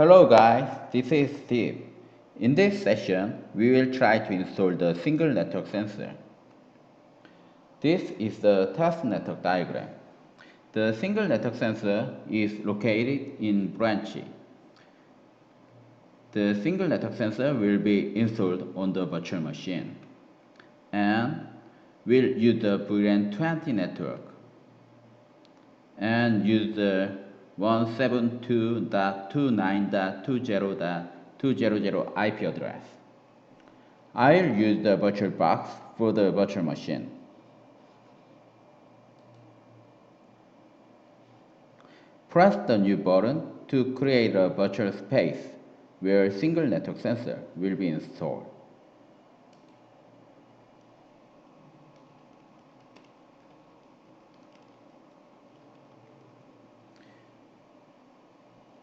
Hello guys, this is Steve. In this session, we will try to install the single network sensor. This is the test network diagram. The single network sensor is located in branch. The single network sensor will be installed on the virtual machine and will use the VLAN 20 network and use the 172.29.20.200 IP address. I'll use the virtual box for the virtual machine. Press the new button to create a virtual space where single network sensor will be installed.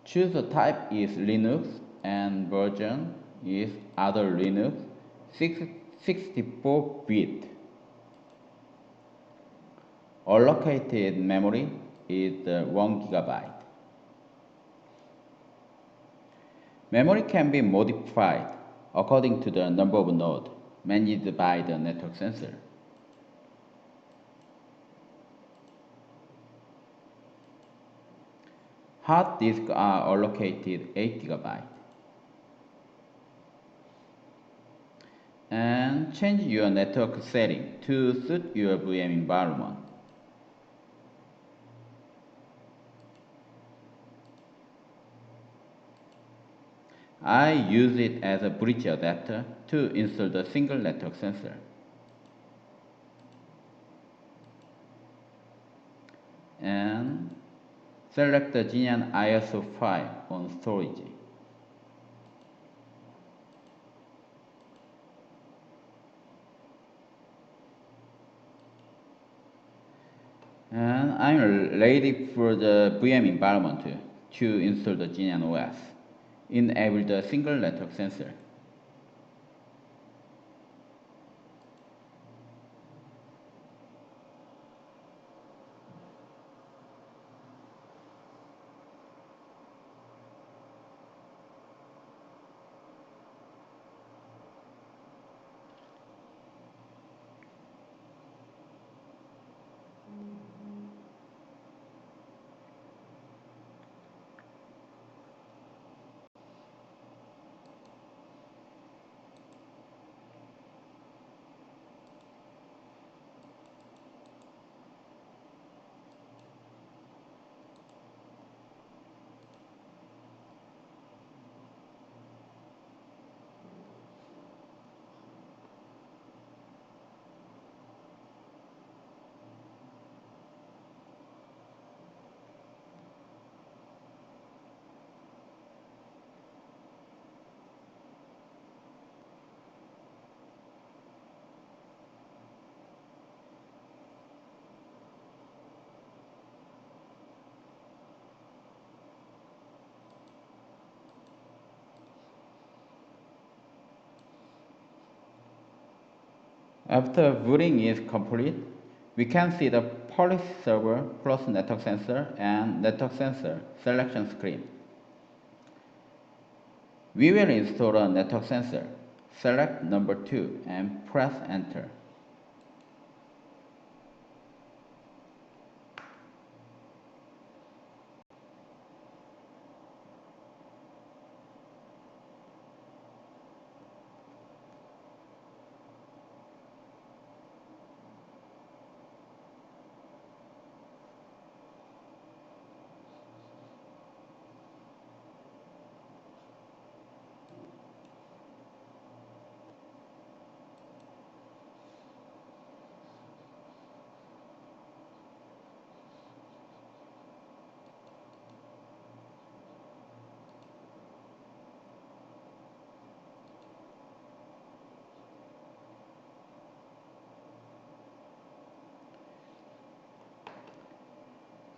Choose the type is Linux and version is other Linux 64-bit. Allocated memory is 1 GB. Memory can be modified according to the number of nodes managed by the network sensor. Hard disks are allocated 8 GB. And change your network setting to suit your VM environment. I use it as a bridge adapter to install the single network sensor. And select the Genian ISO file on storage. And I'm ready for the VM environment to install the Genian OS. Enable the single network sensor. After booting is complete, we can see the policy server plus network sensor and network sensor selection screen. We will install a network sensor. Select number 2 and press enter.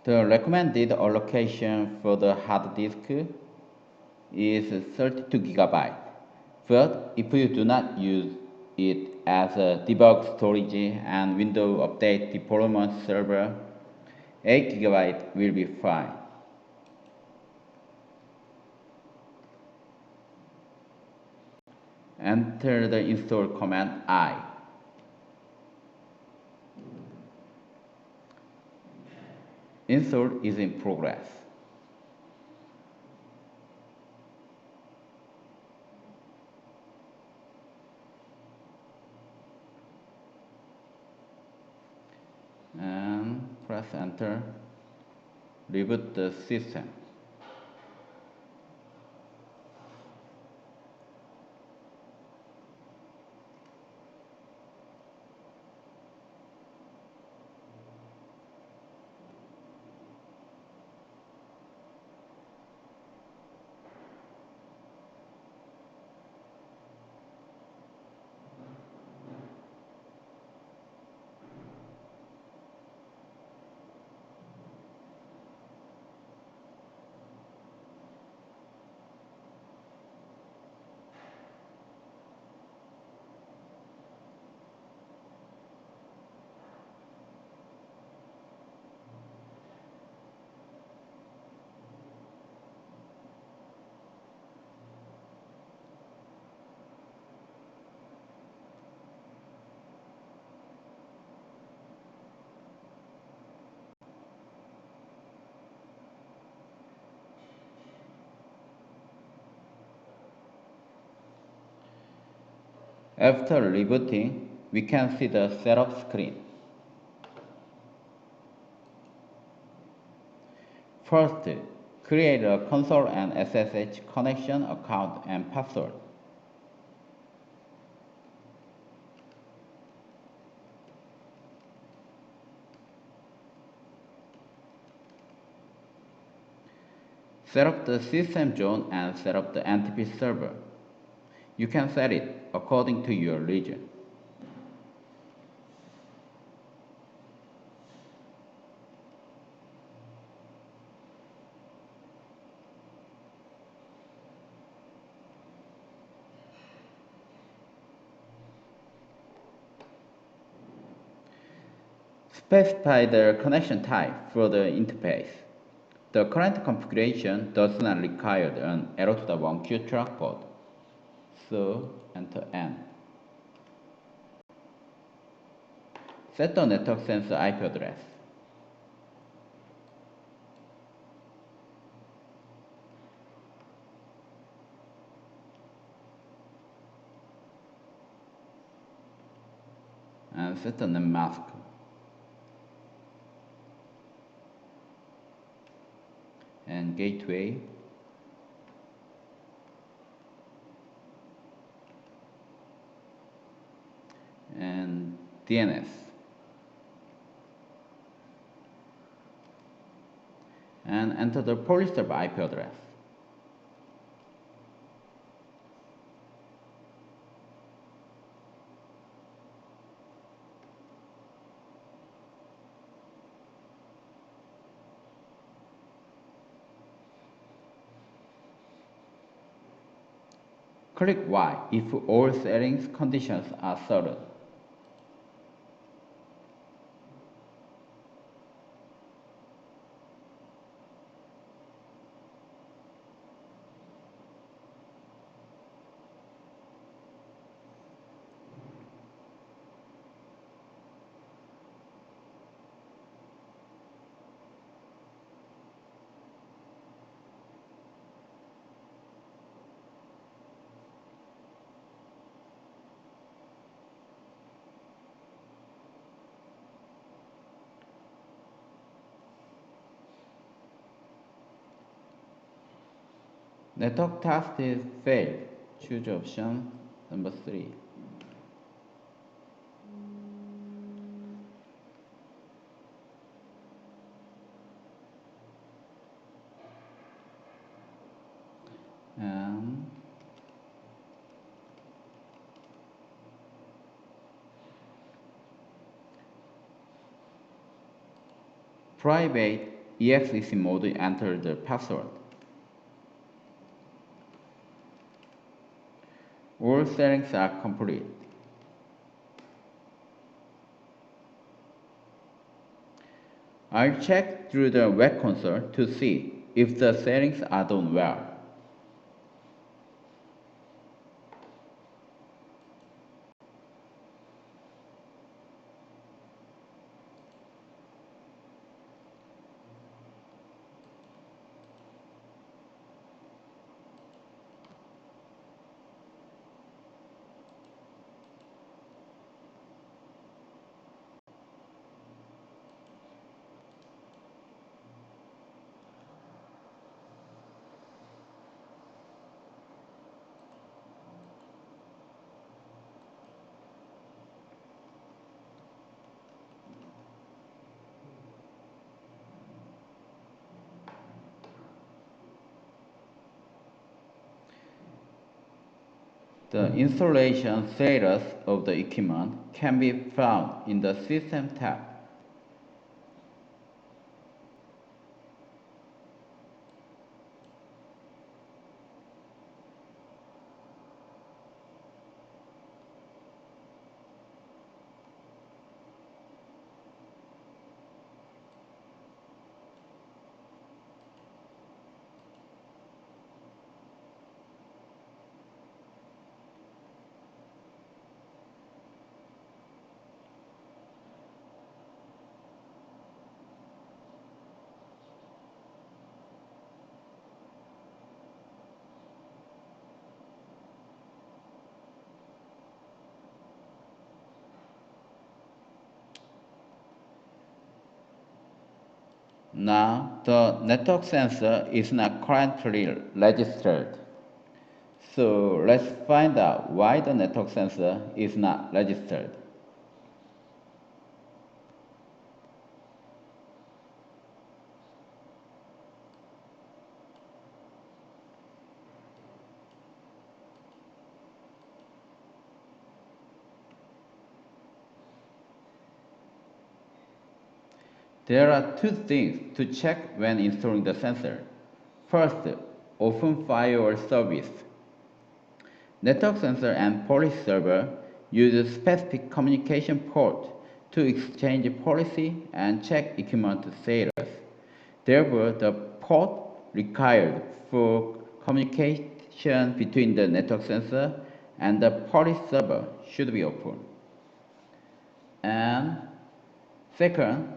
The recommended allocation for the hard disk is 32 GB, but if you do not use it as a debug storage and Windows Update deployment server, 8 GB will be fine. Enter the install command I. Install is in progress. And press enter. Reboot the system. After rebooting, we can see the setup screen. First, create a console and SSH connection account and password. Set up the system zone and set up the NTP server. You can set it according to your region. Specify the connection type for the interface. The current configuration does not require an arrow to the 1Q trackpad, so enter N. Set the network sensor IP address. And set the name mask. And gateway. And DNS. And enter the Polish server IP address. Click Y if all settings conditions are certain. Network task is failed. Choose option number 3. And private EXEC mode, enter the password. All settings are complete. I'll check through the web console to see if the settings are done well. The installation status of the equipment can be found in the System tab. Now, the network sensor is not currently registered. So let's find out why the network sensor is not registered. There are two things to check when installing the sensor. First, open firewall service. Network sensor and policy server use specific communication port to exchange policy and check equipment status. Therefore, the port required for communication between the network sensor and the policy server should be open. And second,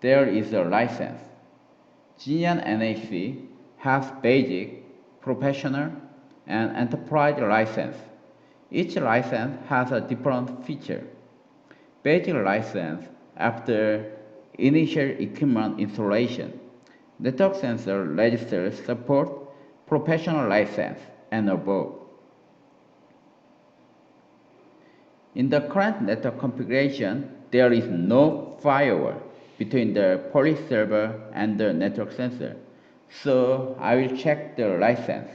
there is a license. Genian NAC has basic, professional, and enterprise license. Each license has a different feature. Basic license after initial equipment installation. Network sensor registers support professional license and above. In the current network configuration, there is no firewall between the policy server and the network sensor. So I will check the license.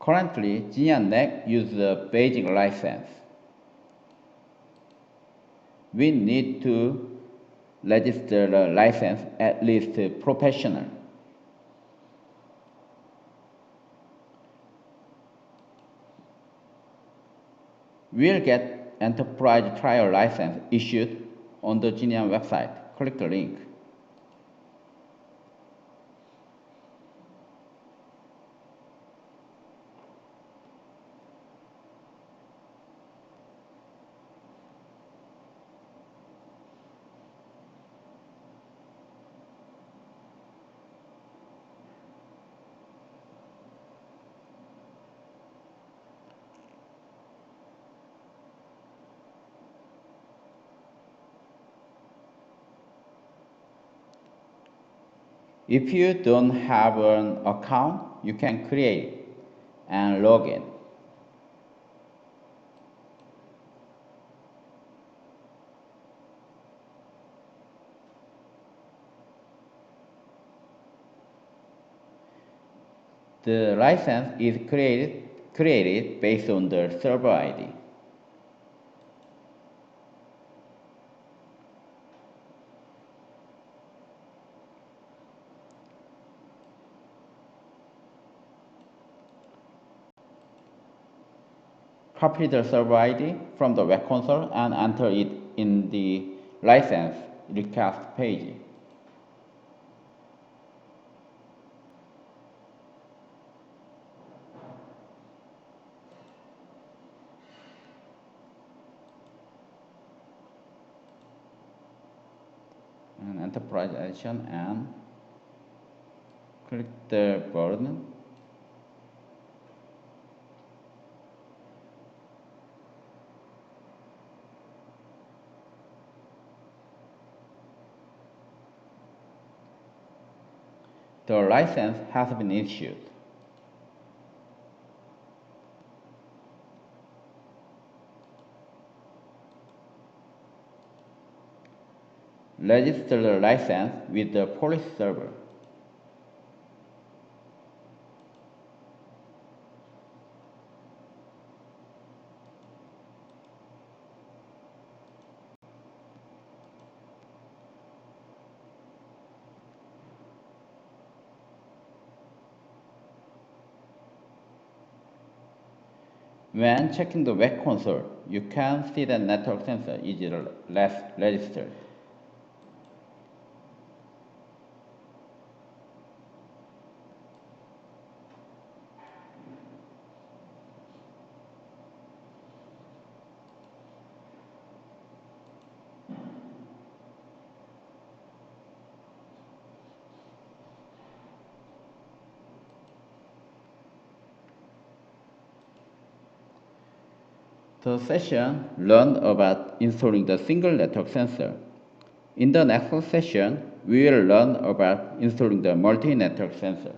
Currently, Genian NAC uses a basic license. We need to register the license at least professional. We'll get enterprise trial license issued on the Genian website. Click the link. If you don't have an account, you can create and log in. The license is created based on the server ID. Copy the server ID from the web console and enter it in the license request page. And enterprise edition and Click the button. The license has been issued. Register the license with the police server. When checking the web console, you can see that network sensor is registered. The session learned about installing the single network sensor. In the next session, we will learn about installing the multi-network sensor.